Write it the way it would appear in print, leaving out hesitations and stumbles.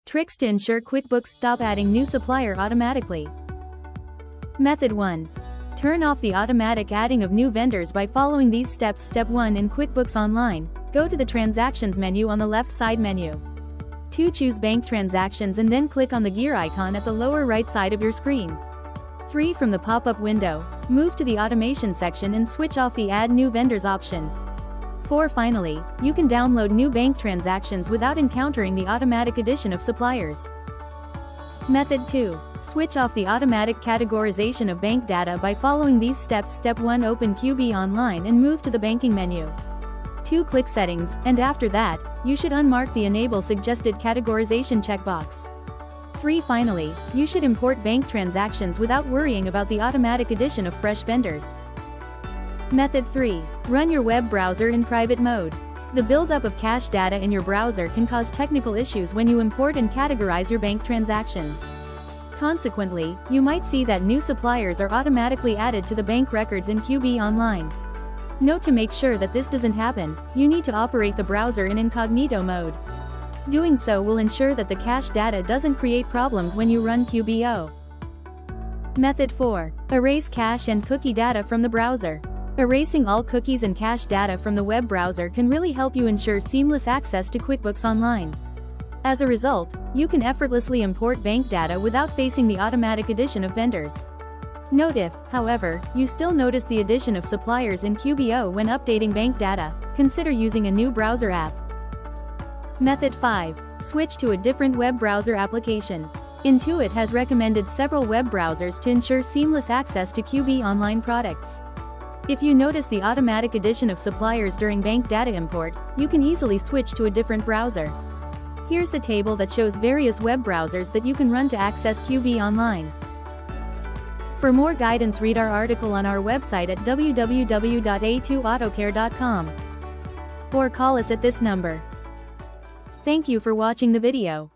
Tricks to ensure QuickBooks stop adding new supplier automatically. Method 1. Turn off the automatic adding of new vendors by following these steps. Step 1. In QuickBooks Online, go to the Transactions menu on the left side menu. 2. Choose Bank Transactions and then click on the gear icon at the lower right side of your screen. 3. From the pop-up window, move to the Automation section and switch off the Add New Vendors option. 4. Finally, you can download new bank transactions without encountering the automatic addition of suppliers. Method 2. Switch off the automatic categorization of bank data by following these steps. Step 1. Open QB Online and move to the Banking menu. 2. Click Settings, and after that, you should unmark the Enable Suggested Categorization checkbox. 3. Finally, you should import bank transactions without worrying about the automatic addition of fresh vendors. Method 3. Run your web browser in private mode. The buildup of cache data in your browser can cause technical issues when you import and categorize your bank transactions. Consequently, you might see that new suppliers are automatically added to the bank records in QB Online. Note: to make sure that this doesn't happen, you need to operate the browser in incognito mode. Doing so will ensure that the cache data doesn't create problems when you run QBO. Method 4. Erase cache and cookie data from the browser. Erasing all cookies and cache data from the web browser can really help you ensure seamless access to QuickBooks Online. As a result, you can effortlessly import bank data without facing the automatic addition of vendors. Note: if, however, you still notice the addition of suppliers in QBO when updating bank data, consider using a new browser app. Method 5. Switch to a different web browser application. Intuit has recommended several web browsers to ensure seamless access to QB Online products. If you notice the automatic addition of suppliers during bank data import, you can easily switch to a different browser. Here's the table that shows various web browsers that you can run to access QB Online. For more guidance, read our article on our website at www.a2autocare.com or call us at this number. Thank you for watching the video.